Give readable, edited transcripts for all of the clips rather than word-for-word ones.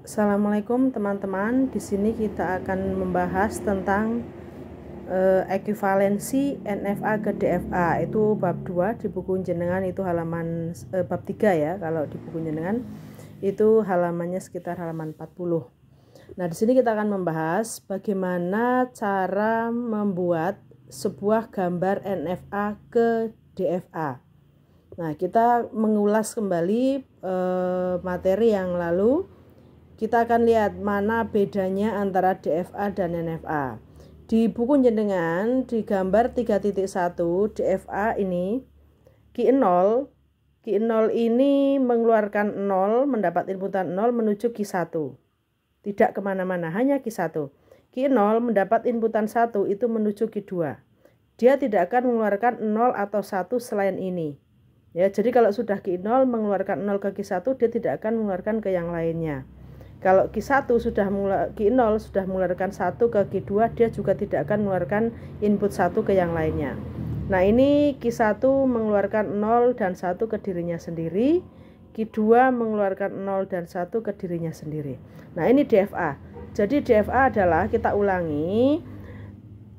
Assalamualaikum teman-teman. Di sini kita akan membahas tentang ekuivalensi NFA ke DFA. Itu bab 2 di buku jenengan, itu halaman bab 3 ya. Kalau di buku jenengan itu halamannya sekitar halaman 40. Nah, di sini kita akan membahas bagaimana cara membuat sebuah gambar NFA ke DFA. Nah, kita mengulas kembali materi yang lalu. Kita akan lihat mana bedanya antara DFA dan NFA. Di buku jenengan di gambar 3.1 DFA ini Q0 ini mengeluarkan 0, mendapat inputan 0 menuju Q1. Tidak kemana-mana, hanya Q1. Q0 mendapat inputan 1 itu menuju Q2. Dia tidak akan mengeluarkan 0 atau 1 selain ini. Ya, jadi kalau sudah Q0 mengeluarkan 0 ke Q1, dia tidak akan mengeluarkan ke yang lainnya. Kalau Q1 Q0 sudah mengeluarkan 1 ke Q2, dia juga tidak akan mengeluarkan input 1 ke yang lainnya. Nah, ini Q1 mengeluarkan 0 dan 1 ke dirinya sendiri, Q2 mengeluarkan 0 dan 1 ke dirinya sendiri. Nah, ini DFA. Jadi DFA adalah, kita ulangi,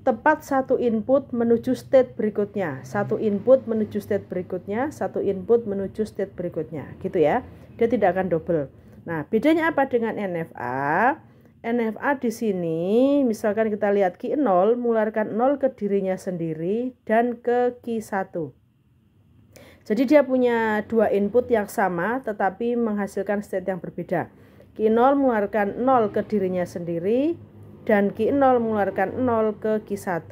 tepat satu input menuju state berikutnya, satu input menuju state berikutnya, satu input menuju state berikutnya, gitu ya. Dia tidak akan double. Nah, bedanya apa dengan NFA? NFA di sini, misalkan kita lihat Q0 mengeluarkan 0 ke dirinya sendiri dan ke Q1. Jadi dia punya dua input yang sama tetapi menghasilkan state yang berbeda. Q0 mengeluarkan 0 ke dirinya sendiri dan Q0 mengeluarkan 0 ke Q1.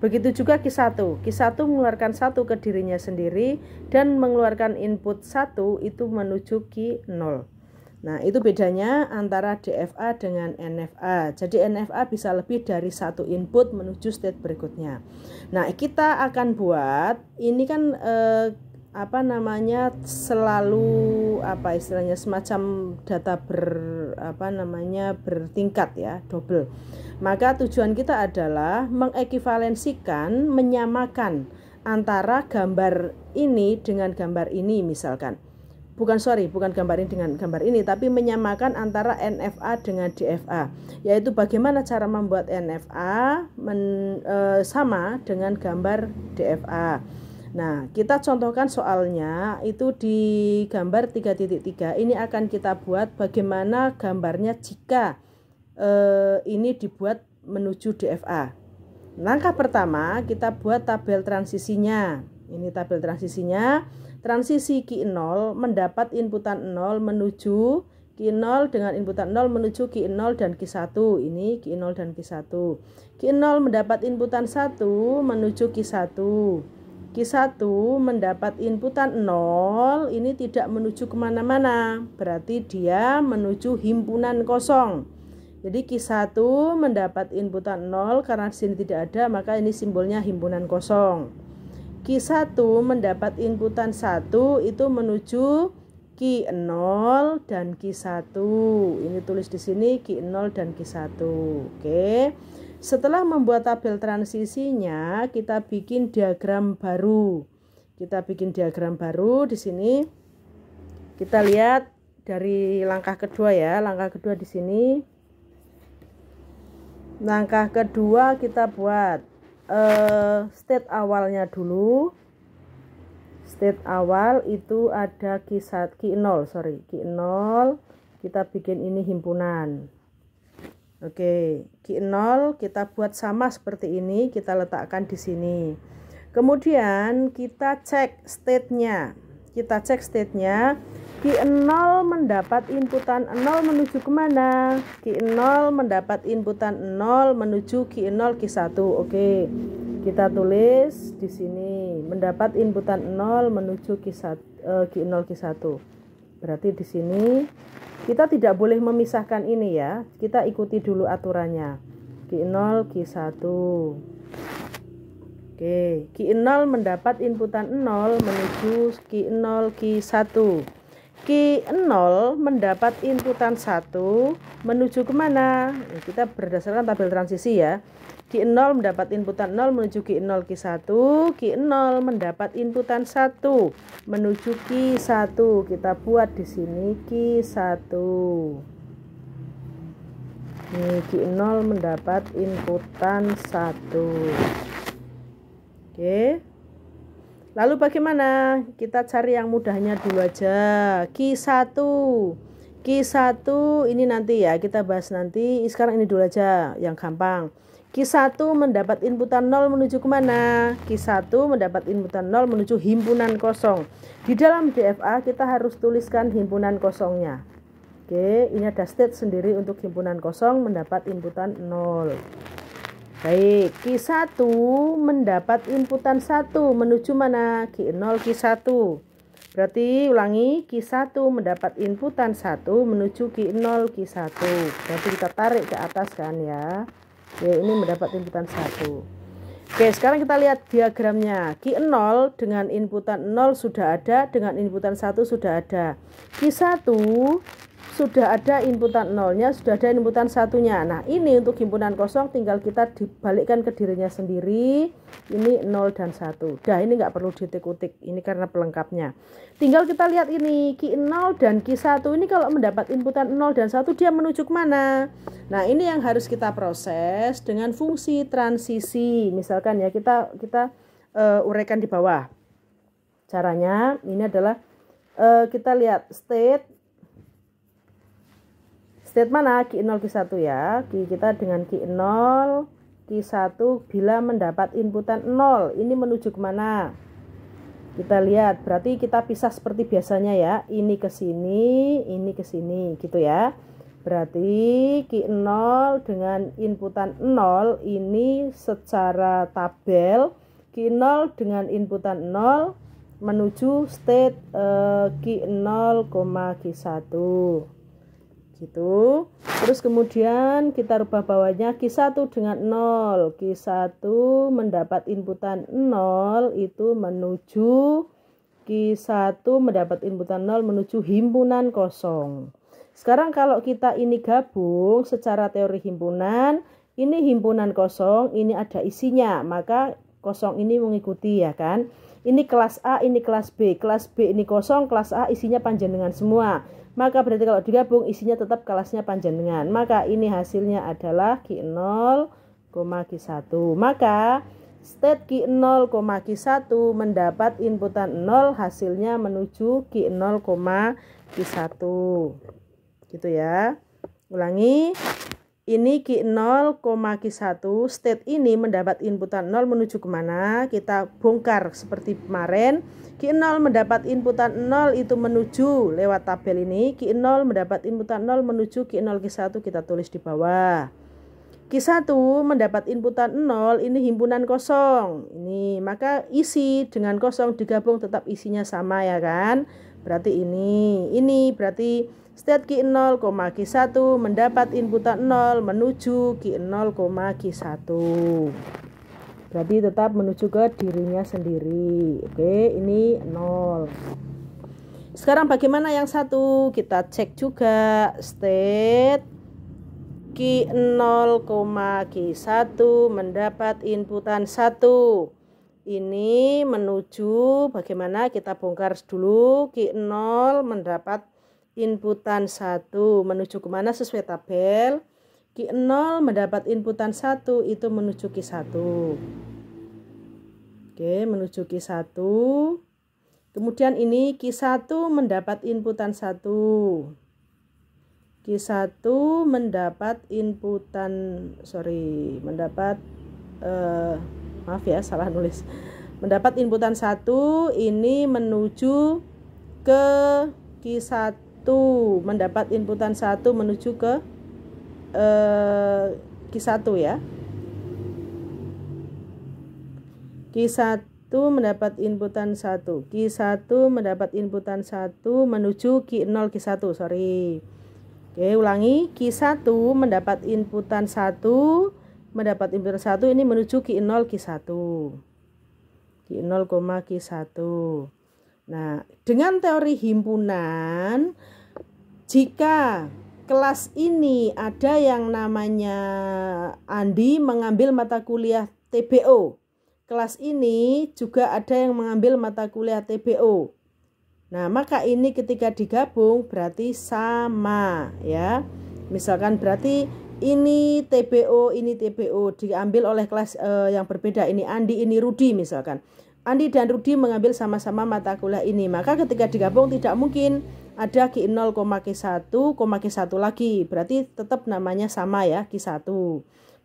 Begitu juga Q1. Q1 mengeluarkan 1 ke dirinya sendiri dan mengeluarkan input 1 itu menuju Q0. Nah, itu bedanya antara DFA dengan NFA. Jadi NFA bisa lebih dari satu input menuju state berikutnya. Nah, kita akan buat ini kan selalu istilahnya semacam data bertingkat ya, double. Maka tujuan kita adalah mengekuivalensikan, menyamakan antara gambar ini dengan gambar ini misalkan. Bukan gambar ini dengan gambar ini, tapi menyamakan antara NFA dengan DFA, yaitu bagaimana cara membuat NFA sama dengan gambar DFA. Nah, kita contohkan soalnya itu di gambar 3.3. Ini akan kita buat bagaimana gambarnya jika ini dibuat menuju DFA. Langkah pertama, kita buat tabel transisinya. Ini tabel transisinya. Transisi Q0 mendapat inputan 0 menuju Q0 dengan inputan 0 menuju Q0 dan Q1. Ini Q0 dan Q1. Q0 mendapat inputan 1 menuju Q1. Q1 mendapat inputan 0, ini tidak menuju kemana-mana. Berarti dia menuju himpunan kosong. Jadi Q1 mendapat inputan 0, karena di sini tidak ada, maka ini simbolnya himpunan kosong. Q1 mendapat inputan 1 itu menuju Q0 dan Q1. Ini tulis di sini Q0 dan Q1. Oke. Setelah membuat tabel transisinya, kita bikin diagram baru. Di sini kita lihat dari langkah kedua ya. Langkah kedua di sini. Langkah kedua kita buat state awalnya dulu. State awal itu ada Q0, kita bikin ini himpunan. Oke, Q0 kita buat sama seperti ini, kita letakkan di sini. Kemudian kita cek state-nya. Q0 mendapat inputan 0 menuju kemana? Q0 mendapat inputan 0 menuju Q0 Q1. Oke. Kita tulis di sini mendapat inputan 0 menuju Q0 Q1. Berarti di sini kita tidak boleh memisahkan ini ya. Kita ikuti dulu aturannya. Q0 Q1. Oke, Q0 mendapat inputan 0 menuju Q0 Q1. Q0 mendapat inputan 1 menuju kemana? Kita berdasarkan tabel transisi ya. Q0 mendapat inputan 0 menuju Q0 Q1. Q0 mendapat inputan 1 menuju Q1. Kita buat di sini Q1. Nih, Q0 mendapat inputan 1. Oke. Lalu bagaimana? Kita cari yang mudahnya dulu aja. Q1. Q1 ini nanti ya, kita bahas nanti. Sekarang ini dulu aja, yang gampang. Q1 mendapat inputan 0 menuju kemana? Q1 mendapat inputan 0 menuju himpunan kosong. Di dalam DFA kita harus tuliskan himpunan kosongnya. Oke, ini ada state sendiri untuk himpunan kosong mendapat inputan 0. Baik, Q1 mendapat inputan 1 menuju mana? Q0, Q1. Berarti ulangi, Q1 mendapat inputan 1 menuju Q0, Q1. Berarti kita tarik ke atas kan ya. Oke, ini mendapat inputan 1. Oke, sekarang kita lihat diagramnya. Q0 dengan inputan 0 sudah ada, dengan inputan 1 sudah ada. Q1 sudah ada inputan 0-nya, sudah ada inputan 1-nya. Nah, ini untuk himpunan kosong tinggal kita dibalikkan ke dirinya sendiri. Ini 0 dan 1. Dah, ini nggak perlu ditik-utik. Ini karena pelengkapnya. Tinggal kita lihat ini, Q0 dan Q1 ini kalau mendapat inputan 0 dan 1, dia menuju ke mana? Nah, ini yang harus kita proses dengan fungsi transisi. Misalkan ya, kita uraikan di bawah. Caranya, ini adalah kita lihat state mana? Q0, Q1 ya. Kita dengan Q0, Q1 bila mendapat inputan 0. Ini menuju kemana? Kita lihat, berarti kita pisah seperti biasanya ya. Ini ke sini, ini ke sini gitu ya. Berarti Q0 dengan inputan 0 ini secara tabel Q0 dengan inputan 0 menuju state Q0, Q1 gitu. Terus kemudian kita rubah bawahnya Q1 dengan 0. Q1 mendapat inputan 0 itu menuju Q1 mendapat inputan 0 menuju himpunan kosong. Sekarang kalau kita ini gabung secara teori himpunan, ini himpunan kosong, ini ada isinya, maka kosong ini mengikuti ya kan. Ini kelas A, ini kelas B. Kelas B ini kosong, kelas A isinya panjenengan semua. Maka berarti kalau digabung isinya tetap kelasnya panjenengan. Maka ini hasilnya adalah Q0, Q1. Maka state Q0, Q1 mendapat inputan 0, hasilnya menuju Q0, Q1. Gitu ya. Ulangi. Ini Q0, Q1, state ini mendapat inputan 0 menuju kemana? Kita bongkar seperti kemarin. Q0 mendapat inputan 0 itu menuju lewat tabel ini. Q0 mendapat inputan 0 menuju Q0, Q1 kita tulis di bawah. Q1 mendapat inputan 0, ini himpunan kosong. Ini, maka isi dengan kosong digabung tetap isinya sama ya kan? Berarti ini berarti state Q0, Q1 mendapat inputan 0 menuju Q0, Q1. Berarti tetap menuju ke dirinya sendiri. Oke, ini 0. Sekarang bagaimana yang satu? Kita cek juga state Q0, Q1 mendapat inputan 1. Ini menuju bagaimana? Kita bongkar dulu. Q0 mendapat inputan 1 menuju kemana sesuai tabel. Q0 mendapat inputan 1 itu menuju Q1. Oke, menuju Q1. Kemudian ini Q1 mendapat inputan 1. Q1 mendapat inputan maaf ya, salah nulis. Mendapat inputan 1 ini menuju ke Q1. Mendapat inputan 1 menuju ke Q1 ya. Q1 mendapat inputan 1. Q1 mendapat inputan 1 menuju Q0, Q1, Oke, ulangi. Q1 mendapat inputan 1 ini menuju Q0, Q1. Q0, Q1. Nah, dengan teori himpunan, jika kelas ini ada yang namanya Andi mengambil mata kuliah TBO, kelas ini juga ada yang mengambil mata kuliah TBO. Nah, maka ini ketika digabung berarti sama ya. Misalkan berarti ini TBO, ini TBO, diambil oleh kelas yang berbeda. Ini Andi, ini Rudi misalkan. Andi dan Rudi mengambil sama-sama mata kuliah ini. Maka ketika digabung tidak mungkin ada Q0, Q1, Q1 lagi. Berarti tetap namanya sama ya, Q1.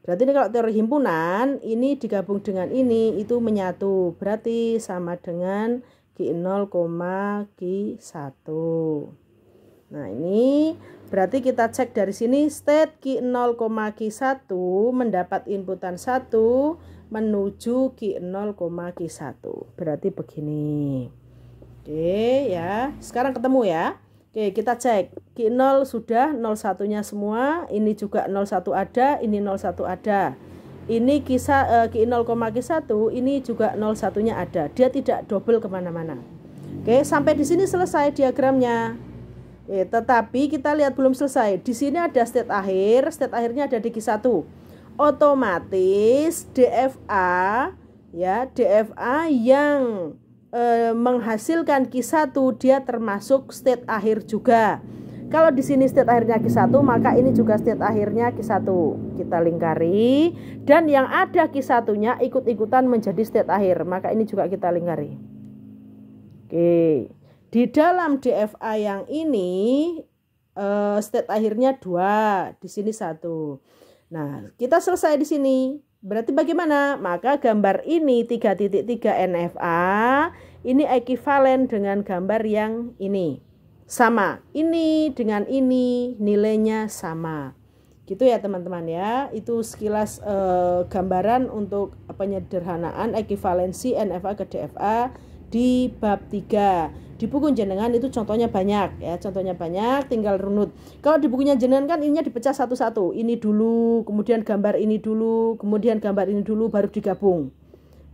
Berarti ini kalau teori himpunan, ini digabung dengan ini, itu menyatu. Berarti sama dengan Q0, Q1. Nah ini berarti kita cek dari sini state Q0, Q1 mendapat inputan 1 menuju Q0, Q1. Berarti begini. Oke ya, sekarang ketemu ya. Oke, kita cek. Q0 sudah, 01-nya semua. Ini juga 01 ada, ini 01 ada. Ini Q0, Q1, ini juga 01-nya ada. Dia tidak double kemana-mana. Oke, sampai di sini selesai diagramnya. Tetapi kita lihat belum selesai. Di sini ada state akhir, state akhirnya ada di Q1. Otomatis DFA ya, DFA yang menghasilkan Q1 dia termasuk state akhir juga. Kalau di sini state akhirnya Q1, maka ini juga state akhirnya Q1. Kita lingkari dan yang ada Q1-nya ikut-ikutan menjadi state akhir, maka ini juga kita lingkari. Oke. Di dalam DFA yang ini state akhirnya 2, di sini 1. Nah, kita selesai di sini. Berarti bagaimana? Maka gambar ini 3.3 NFA ini ekivalen dengan gambar yang ini. Sama. Ini dengan ini nilainya sama. Gitu ya teman-teman ya. Itu sekilas gambaran untuk penyederhanaan ekivalensi NFA ke DFA di bab 3. Di buku jenengan itu contohnya banyak ya, contohnya banyak, tinggal runut. Kalau di bukunya jenengan kan ininya dipecah satu-satu. Ini dulu, kemudian gambar ini dulu, kemudian gambar ini dulu baru digabung.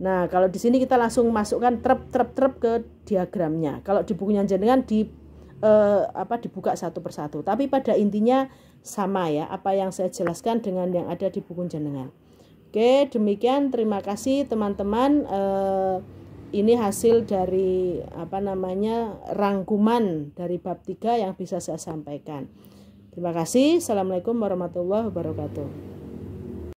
Nah, kalau di sini kita langsung masukkan trep ke diagramnya. Kalau di bukunya jenengan dibuka satu persatu. Tapi pada intinya sama ya, apa yang saya jelaskan dengan yang ada di buku jenengan. Oke, demikian, terima kasih teman-teman. Ini hasil dari rangkuman dari bab 3 yang bisa saya sampaikan. Terima kasih. Assalamualaikum warahmatullahi wabarakatuh.